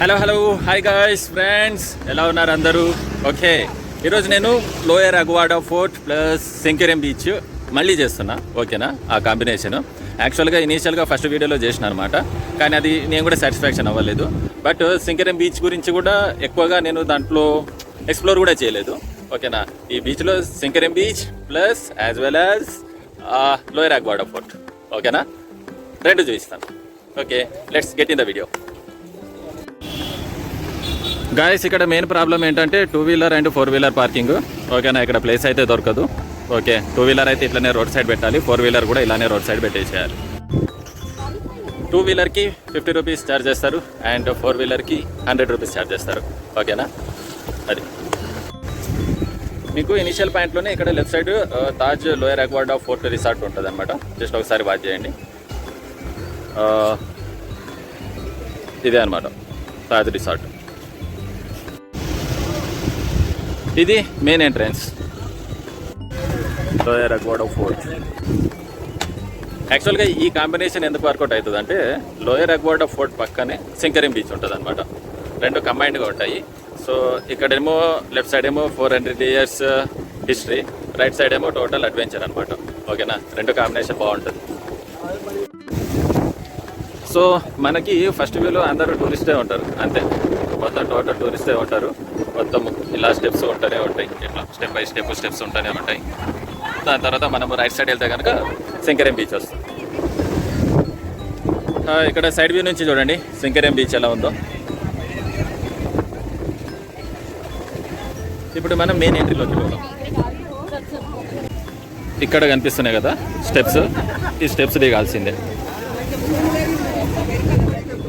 Hello hi guys friends, ఎలా ఉన్నారు అందరూ? ఓకే, ఈరోజు నేను lower Aguada fort plus Sinquerim beach మళ్ళీ చేస్తున్నా. ఓకేనా? ఆ కాంబినేషన్ యాక్చువల్గా ఇనీషియల్గా ఫస్ట్ వీడియోలో చేసిన అనమాట, కానీ అది నేను కూడా సాటిస్ఫాక్షన్ అవ్వలేదు. బట్ సెంకెరియం బీచ్ గురించి కూడా ఎక్కువగా నేను దాంట్లో ఎక్స్ప్లోర్ కూడా చేయలేదు. ఓకేనా? ఈ బీచ్లో Sinquerim beach plus as well as lower Aguada fort. ఓకేనా? రెండు చూపిస్తాను. Okay, let's get in the video. Guys, ఇక్కడ మెయిన్ ప్రాబ్లం ఏంటంటే 2 వీలర్ అండ్ 4 వీలర్ పార్కింగ్. ఓకేనా? ఇక్కడ ప్లేస్ అయితే దొరకదు. ఓకే, 2 వీలర్ అయితే ఇట్లానే రోడ్ సైడ్ పెట్టాలి, 4 వీలర్ కూడా ఇలానే రోడ్ సైడ్ పెట్టేసేయాలి. 2 వీలర్కి 50 రూపీస్ ఛార్జ్ చేస్తారు అండ్ 4 వీలర్కి 100 రూపీస్ ఛార్జ్ చేస్తారు. ఓకేనా? అది మీకు ఇనిషియల్ పాయింట్లోనే ఇక్కడ left side Taj lower Aguada fort resort ఉంటుంది అనమాట. జస్ట్ ఒకసారి వాచ్ చేయండి. ఇదే అనమాట తాజ్ రిసార్ట్. ఇది main entrance lower Aguada fort. యాక్చువల్గా ఈ కాంబినేషన్ ఎందుకు వర్కౌట్ అవుతుంది అంటే, లోయర్ అగ్వాడా ఫోర్ట్ పక్కనే సెంకెరియం బీచ్ ఉంటుంది అనమాట. రెండు కంబైన్డ్గా ఉంటాయి. సో ఇక్కడేమో లెఫ్ట్ సైడ్ ఏమో 400 years హిస్టరీ, రైట్ సైడ్ ఏమో టోటల్ అడ్వెంచర్ అనమాట. ఓకేనా? రెండు కాంబినేషన్ బాగుంటుంది. సో మనకి ఫస్ట్ వ్యూలో అందరూ టూరిస్టే ఉంటారు, అంతే. మొత్తం టోటల్ టూరిస్టే ఉంటారు. మొత్తం ఇలా స్టెప్స్ ఉంటూనే ఉంటాయి, ఇట్లా స్టెప్ బై స్టెప్స్ ఉంటూనే ఉంటాయి. దాని తర్వాత మనం రైట్ సైడ్ వెళ్తే కనుక సెంకెరియం బీచ్ వస్తుంది. ఇక్కడ సైడ్ వ్యూ నుంచి చూడండి సెంకెరియం బీచ్ ఎలా ఉందో. ఇప్పుడు మనం మెయిన్ ఎంట్రీలోకి పోదాం. ఇక్కడ కనిపిస్తున్నాయి కదా స్టెప్స్, ఈ స్టెప్స్ దిగాల్సిందే.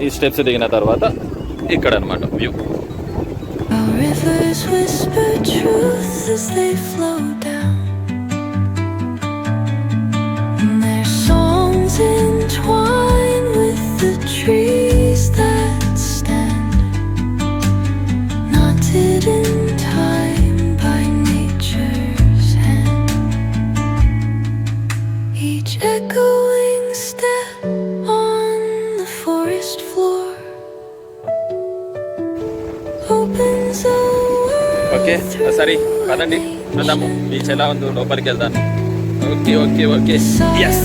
ఈ స్టెప్స్ దిగిన తర్వాత ఇక్కడ అనమాట view. Rivers whisper truth as they flow down, and their songs entwine with the trees that stand, knotted in time by nature's hand. Each echoing step on the forest floor opens a okay, సరే పదండి వెళ్దాము. బీచ్ ఎలా ఉందో లోపలికి వెళ్దాను. Okay okay okay, yes.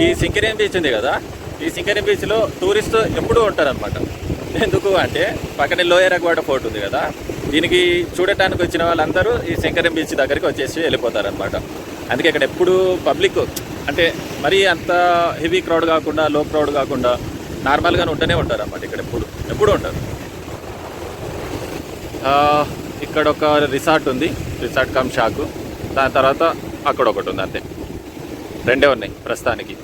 ఈ Sinquerim beach ఉంది కదా, ఈ సెంకెరియం బీచ్లో టూరిస్ట్ ఎప్పుడూ ఉంటారనమాట. ఎందుకు అంటే పక్కనే లోయర్ అగ్వాడా ఫోర్ట్ ఉంది కదా, దీనికి చూడటానికి వచ్చిన వాళ్ళందరూ ఈ సెంకెరియం బీచ్ దగ్గరికి వచ్చేసి వెళ్ళిపోతారనమాట. అందుకే ఇక్కడ ఎప్పుడు పబ్లిక్ అంటే మరీ అంత హెవీ క్రౌడ్ కాకుండా, లో క్రౌడ్ కాకుండా నార్మల్గానే ఉంటూనే ఉంటారు అనమాట. ఇక్కడ ఎప్పుడు ఉంటారు. ఇక్కడ ఒక రిసార్ట్ ఉంది, రిసార్ట్ కమ్ షాకు. దాని తర్వాత అక్కడ ఒకటి ఉంది, అంతే. రెండే ఉన్నాయి ప్రస్తుతానికి.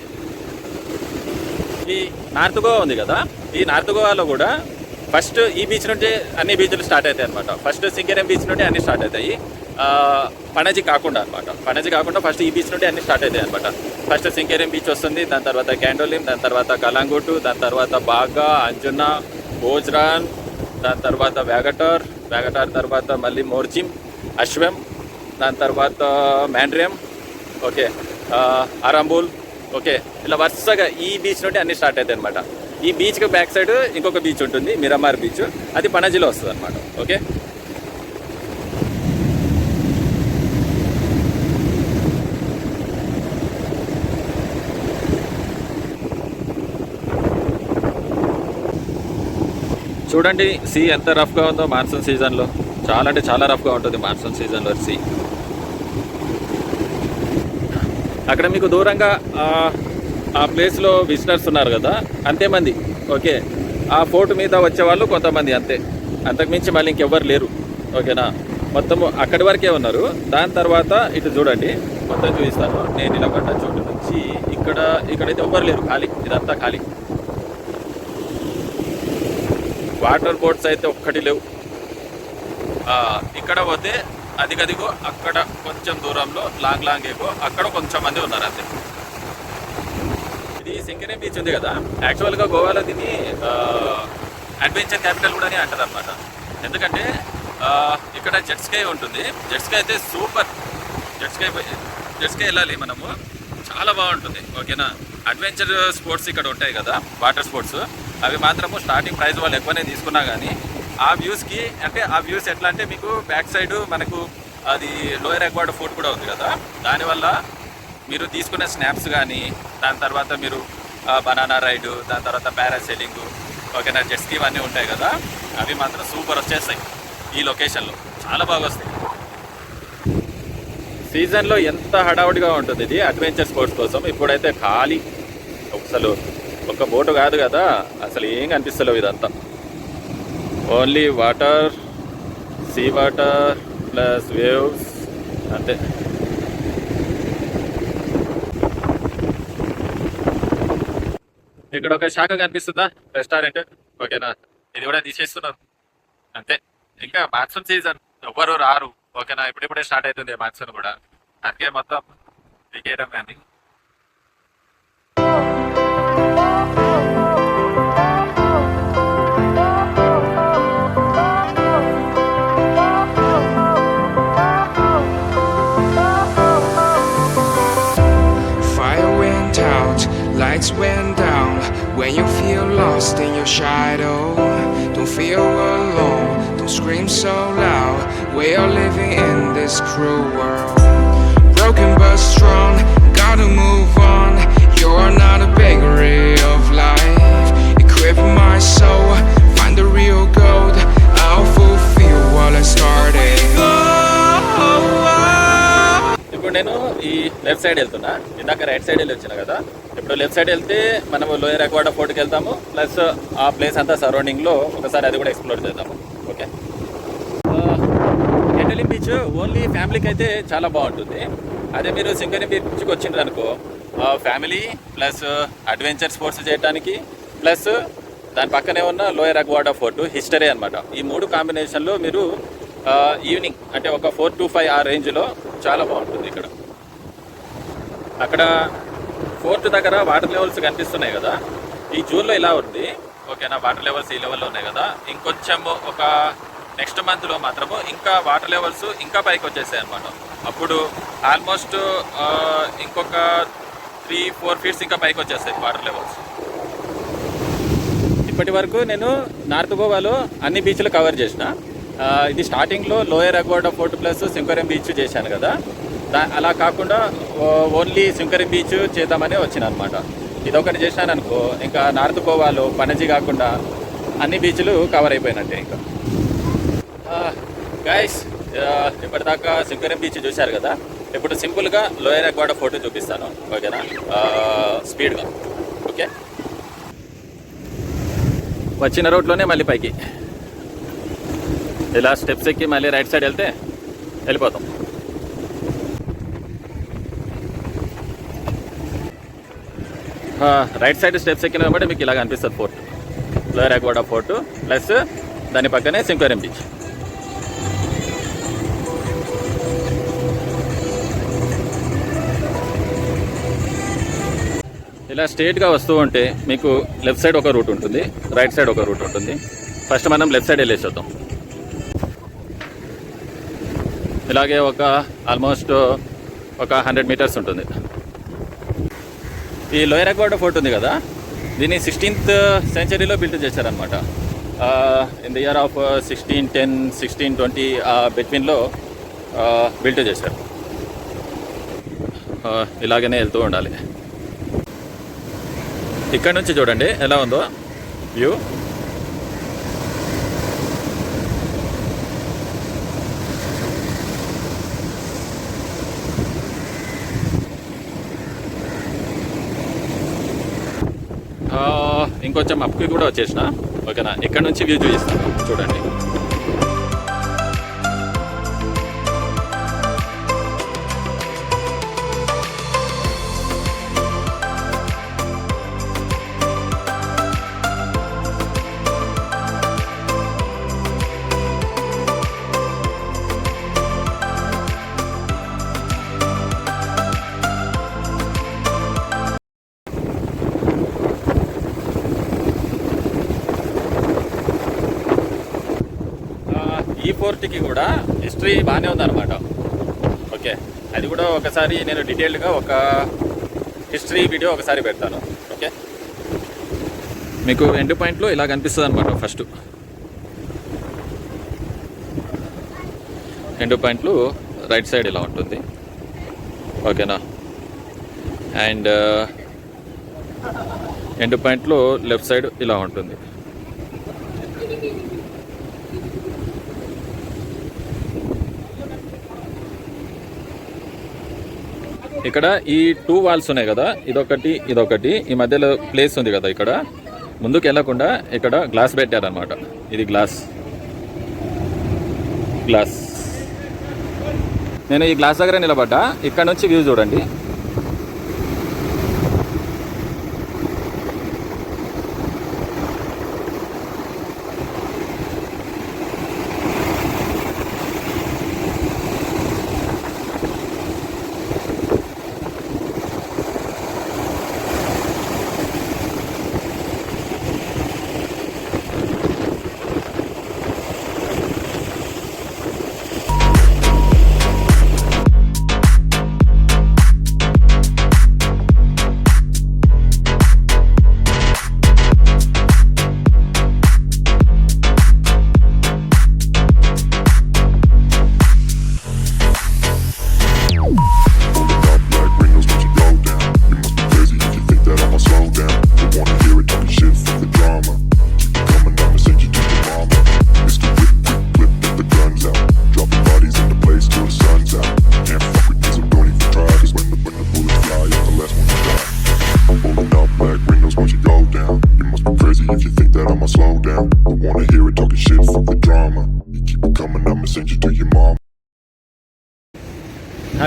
ఈ నార్త్ గోవా ఉంది కదా, ఈ నార్త్ గోవాలో కూడా ఫస్ట్ ఈ బీచ్ నుండి అన్ని బీచ్లు స్టార్ట్ అవుతాయి అనమాట. ఫస్ట్ సెంకెరియం బీచ్ నుండి అన్ని స్టార్ట్ అవుతాయి, పణజీ కాకుండా అనమాట. పణజీ కాకుండా ఫస్ట్ ఈ బీచ్ నుండి అన్ని స్టార్ట్ అవుతాయి అనమాట. ఫస్ట్ సెంకెరియం బీచ్ వస్తుంది, దాని తర్వాత క్యాండోలిం, దాని తర్వాత కలాంగుట్టు, దాని తర్వాత బాగా, అంజునా, బోజ్రాన్, దాని తర్వాత వ్యాగటార్ తర్వాత మళ్ళీ మోర్జిమ్, అశ్వం, దాని తర్వాత మ్యాండ్రియం, ఓకే, అరంబుల్. ఓకే, ఇలా వరుసగా ఈ బీచ్ నుండి అన్ని స్టార్ట్ అవుతాయి అనమాట. ఈ బీచ్కి బ్యాక్ సైడ్ ఇంకొక బీచ్ ఉంటుంది, మిరామార్ బీచ్. అది పణజీలో వస్తుంది అనమాట. ఓకే, చూడండి సీ ఎంత రఫ్గా ఉందో మాన్సూన్ సీజన్లో. చాలా అంటే చాలా రఫ్గా ఉంటుంది మాన్సూన్ సీజన్లో సీ. అక్కడ మీకు దూరంగా ఆ ప్లేస్లో విజిటర్స్ ఉన్నారు కదా, అంతేమంది. ఓకే, ఆ ఫోర్ట్ మీద వచ్చేవాళ్ళు కొంతమంది, అంతే. అంతకుమించి మళ్ళీ ఇంకెవ్వరు లేరు. ఓకేనా? మొత్తము అక్కడి వరకే ఉన్నారు. దాని తర్వాత ఇటు చూడండి, మొత్తం చూపిస్తాను. నేను నిలబడ్డ చోటు నుంచి ఇక్కడైతే ఎవ్వరు లేరు, ఖాళీ. ఇదంతా ఖాళీ. వాటర్ బోట్స్ అయితే ఒక్కటి లేవు. ఇక్కడ పోతే అదిగదిగో అక్కడ కొంచెం దూరంలో లాంగ్ ఏగో అక్కడ కొంచెం మంది ఉన్నారు అంతే. ఇది సింగరేణి బీచ్ ఉంది కదా, యాక్చువల్గా గోవాలో దీన్ని అడ్వెంచర్ క్యాపిటల్ కూడా అని అంటారు అనమాట. ఎందుకంటే ఇక్కడ జెట్ స్కై ఉంటుంది. జెట్ స్కై అయితే సూపర్. జెట్ స్కై వెళ్ళాలి మనము, చాలా బాగుంటుంది. ఓకేనా, అడ్వెంచర్ స్పోర్ట్స్ ఇక్కడ ఉంటాయి కదా, వాటర్ స్పోర్ట్స్, అవి మాత్రము స్టార్టింగ్ ప్రైస్ వాళ్ళు ఎక్కువనే తీసుకున్నా కానీ ఆ వ్యూస్కి, అంటే ఆ వ్యూస్ ఎట్లా అంటే మీకు బ్యాక్ సైడ్ మనకు అది లోయర్ ఎక్వాడ్ ఫుడ్ కూడా ఉంది కదా, దానివల్ల మీరు తీసుకునే స్నాప్స్ కానీ, దాని తర్వాత మీరు బనానా రైడ్, దాని తర్వాత పారాసైలింగ్, ఓకేనా, జెట్ స్కీ ఇవన్నీ ఉంటాయి కదా, అవి మాత్రం సూపర్ వచ్చేస్తాయి ఈ లొకేషన్లో, చాలా బాగా వస్తాయి. సీజన్లో ఎంత హడావుడిగా ఉంటుంది ఇది అడ్వెంచర్ స్పోర్ట్స్ కోసం. ఇప్పుడైతే ఖాళీ, అసలు ఒక బోటు కాదు కదా, అసలు ఏం కనిపిస్తలేవు ఇదంతా. Only water, sea water plus waves అంతే. ఇక్కడ ఒక శాఖ కనిపిస్తుందా, రెస్టారెంట్, ఓకేనా, ఇది కూడా తీసేస్తున్నారు అంతే. ఇంకా మాన్సూన్ సీజన్, ఎవ్వరు రారు, ఓకేనా, ఇప్పుడిప్పుడే స్టార్ట్ అవుతుంది మాన్సూన్ కూడా, అందుకే మొత్తం దిగేయడం కానీ. Fire went out, lights went down. When you feel lost in your shadow, don't feel alone, don't scream so loud. We are living in this cruel world, broken but strong, gotta move on. You're not a bakery of life, equip my soul, find the real gold. I'll fulfill what I started. ఇప్పుడు నేను ఈ left side వెళ్తున్నా, ఇందాక right side వెళ్ళి వచ్చినా కదా. ఇప్పుడు left side వెళ్తే మనము లోయర్ ఎక్వాడా ఫోర్ట్కి వెళ్తాము, ప్లస్ ఆ ప్లేస్ అంతా సరౌండింగ్లో ఒకసారి అది కూడా ఎక్స్ప్లోర్ చేద్దాము. ఓకే, ఎటలిం బీచ్ ఓన్లీ ఫ్యామిలీకి అయితే చాలా బాగుంటుంది. అదే మీరు సింగరేణి బీచ్కి వచ్చిండ్రు అనుకో, ఫ్యామిలీ ప్లస్ అడ్వెంచర్ స్పోర్ట్స్ చేయడానికి, ప్లస్ దాని పక్కనే ఉన్న లోయర్ ఎక్వాడా ఫోర్ట్, హిస్టరీ అనమాట. ఈ మూడు కాంబినేషన్లో మీరు ఈవినింగ్ అంటే ఒక 4 to 5 ఆ రేంజ్లో చాలా బాగుంటుంది. ఇక్కడ అక్కడ ఫోర్ట్ దగ్గర వాటర్ లెవెల్స్ కనిపిస్తున్నాయి కదా, ఈ జూన్లో ఇలా ఉంది, ఓకేనా, వాటర్ లెవెల్స్ ఈ లెవెల్లో ఉన్నాయి కదా. ఇంకొంచెం ఒక నెక్స్ట్ మంత్లో మాత్రము ఇంకా వాటర్ లెవెల్స్ ఇంకా పైకి వచ్చేసాయి అనమాట. అప్పుడు ఆల్మోస్ట్ ఇంకొక 3-4 ఫీట్స్ ఇంకా పైకి వచ్చేస్తాయి వాటర్ లెవెల్స్. ఇప్పటి వరకు నేను నార్త్ గోవాలో అన్ని బీచ్లు కవర్ చేసిన. ఇది స్టార్టింగ్లో lower Aguada fort plus Sinquerim beach చేశాను కదా, అలా కాకుండా ఓన్లీ సింగరేణి బీచ్ చేద్దామని వచ్చిన అనమాట. ఇదొకటి చేశాను అనుకో, ఇంకా నార్త్ గోవాలో పణజీ కాకుండా అన్ని బీచ్లు కవర్ అయిపోయినట్టే. ఇంకా గైస్, ఇప్పటిదాకా సింగరేణి బీచ్ చూశారు కదా, ఇప్పుడు సింపుల్గా లోయర్ ఎక్వాడా ఫోర్ట్ చూపిస్తాను, ఓకేనా, స్పీడ్గా. ఓకే, వచ్చిన రోడ్లోనే మళ్ళీ పైకి ఇలా స్టెప్స్ ఎక్కి మళ్ళీ రైట్ సైడ్ వెళ్తే వెళ్ళిపోతాం. రైట్ సైడ్ స్టెప్స్ ఎక్కిన కాబట్టి మీకు ఇలాగ అనిపిస్తుంది fort, lower Aguada fort plus దాని పక్కనే సింగరేణి బీచ్. ఇలా స్ట్రేట్గా వస్తూ ఉంటే మీకు లెఫ్ట్ సైడ్ ఒక రూట్ ఉంటుంది, రైట్ సైడ్ ఒక రూట్ ఉంటుంది. ఫస్ట్ మనం లెఫ్ట్ సైడ్ వెళ్ళేసేద్దాం. ఇలాగే ఒక ఆల్మోస్ట్ ఒక 100 మీటర్స్ ఉంటుంది. ఈ లోయర్ ఎక్వాడా ఫోర్ట్ ఉంది కదా, దీన్ని 16th సెంచరీలో బిల్డ్ చేశారనమాట. ఇన్ ది ఇయర్ ఆఫ్ 1610, 1620 బిట్వీన్లో బిల్డ్ చేశారు. ఇలాగనే వెళ్తూ ఉండాలి. ఇక్కడ నుంచి చూడండి ఎలా ఉందో వ్యూ. ఇంకొంచెం అప్కి కూడా వచ్చేసిన, ఓకేనా. ఇక్కడ నుంచి వ్యూ చూపిస్తాను చూడండి. ఈ ఫోర్ట్కి కూడా హిస్టరీ బాగానే ఉందన్నమాట. ఓకే, అది కూడా ఒకసారి నేను డీటెయిల్డ్గా ఒక హిస్టరీ వీడియో ఒకసారి పెడతాను. ఓకే, మీకు ఎండ్ పాయింట్లో ఇలా కనిపిస్తుంది అనమాట. ఫస్ట్ ఎండ్ పాయింట్లు రైట్ సైడ్ ఇలా ఉంటుంది. ఓకేనా, అండ్ ఎండ్ పాయింట్లో లెఫ్ట్ సైడ్ ఇలా ఉంటుంది. ఇక్కడ ఈ 2 వాల్స్ ఉన్నాయి కదా, ఇదొకటి ఈ మధ్యలో ప్లేస్ ఉంది కదా, ఇక్కడ ముందుకు వెళ్ళకుండా ఇక్కడ గ్లాస్ పెట్టారనమాట. ఇది గ్లాస్. నేను ఈ గ్లాస్ దగ్గర నిలబడ్డా, ఇక్కడ నుంచి వ్యూ చూడండి.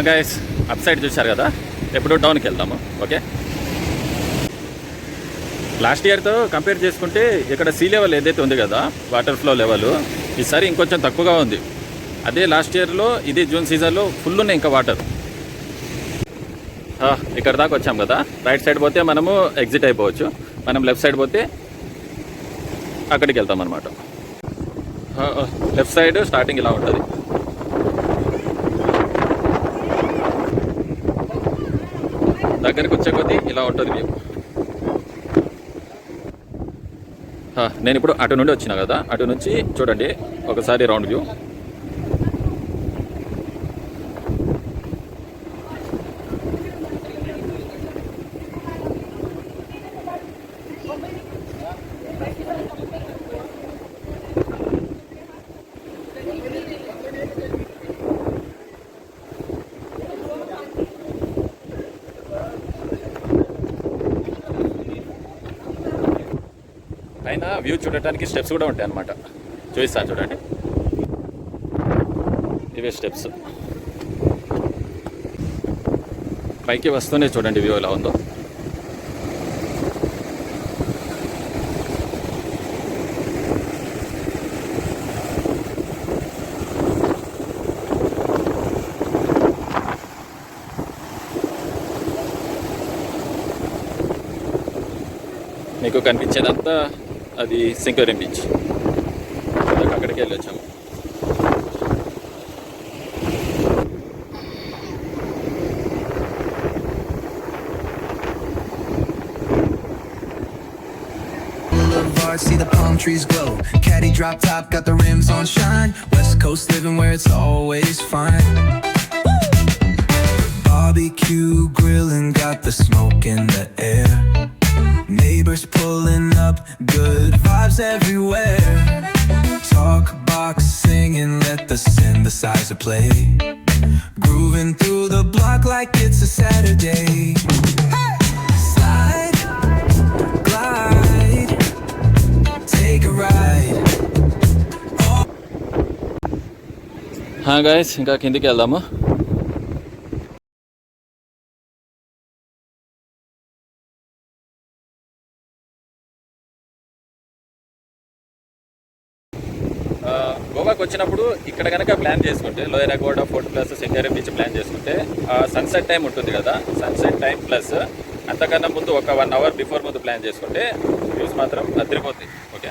గైస్, అప్ సైడ్ చూశారు కదా, ఎప్పుడు డౌన్కి వెళ్దాము. ఓకే, లాస్ట్ ఇయర్తో కంపేర్ చేసుకుంటే ఇక్కడ సీ లెవెల్ ఏదైతే ఉంది కదా, వాటర్ ఫ్లో లెవెల్ ఈసారి ఇంకొంచెం తక్కువగా ఉంది. అదే లాస్ట్ ఇయర్లో ఇదే జూన్ సీజన్లో ఫుల్ ఉన్నాయి ఇంకా వాటర్. ఇక్కడ దాకా వచ్చాం కదా, రైట్ సైడ్ పోతే మనము ఎగ్జిట్ అయిపోవచ్చు, మనం లెఫ్ట్ సైడ్ పోతే అక్కడికి వెళ్తాం అనమాట. లెఫ్ట్ సైడ్ స్టార్టింగ్ ఇలా ఉంటుంది. దగ్గరికి వచ్చే కొద్దీ ఇలా ఉంటుంది వ్యూ. నేను ఇప్పుడు అటు నుండి వచ్చినా కదా, అటు నుంచి చూడండి ఒకసారి రౌండ్ వ్యూ. పైన వ్యూ చూడటానికి స్టెప్స్ కూడా ఉంటాయి అన్నమాట. చూపిస్తాను చూడండి, ఇవే స్టెప్స్. పైకి వస్తూనే చూడండి వ్యూ ఎలా ఉందో. మీకు కనిపించేదంతా అది సింగరేం బీచ్. అక్కడికి వెళ్ళొచ్చాము. See the palm trees glow. Caddy drop top, got the rims on shine. West Coast living where it's always fine. Barbecue grilling, got the smoke in the air. Neighbors pulling up, good vibes everywhere. Talk box singing, let the synthesizer play. Grooving through the block like it's a Saturday. Slide, glide, take a ride. Guys, ఇంకా కిందికి వెళ్దాము. గోవాకి వచ్చినప్పుడు ఇక్కడ కనుక plan చేసుకుంటే lower Aguada, fort plus, Sinquerim beach plan చేసుకుంటే sunset time ఉంటుంది కదా, సన్సెట్ టైం ప్లస్ అంతకన్నా ముందు ఒక 1 అవర్ బిఫోర్ ముందు ప్లాన్ చేసుకుంటే వ్యూస్ మాత్రం అదిరిపోతాయి. ఓకే,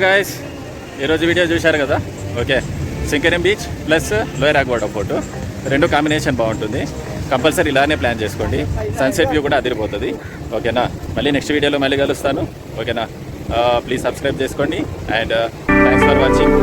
గాయస్ ఈరోజు వీడియో చూశారు కదా. Okay, Sinquerim beach plus lower Aguada fort రెండు కాంబినేషన్ బాగుంటుంది. కంపల్సరీ ఇలానే ప్లాన్ చేసుకోండి. సన్సెట్ వ్యూ కూడా అదిరిపోతుంది. ఓకేనా, మళ్ళీ నెక్స్ట్ వీడియోలో మళ్ళీ కలుస్తాను. ఓకేనా, ప్లీజ్ సబ్స్క్రైబ్ చేసుకోండి అండ్ థ్యాంక్స్ ఫర్ వాచింగ్.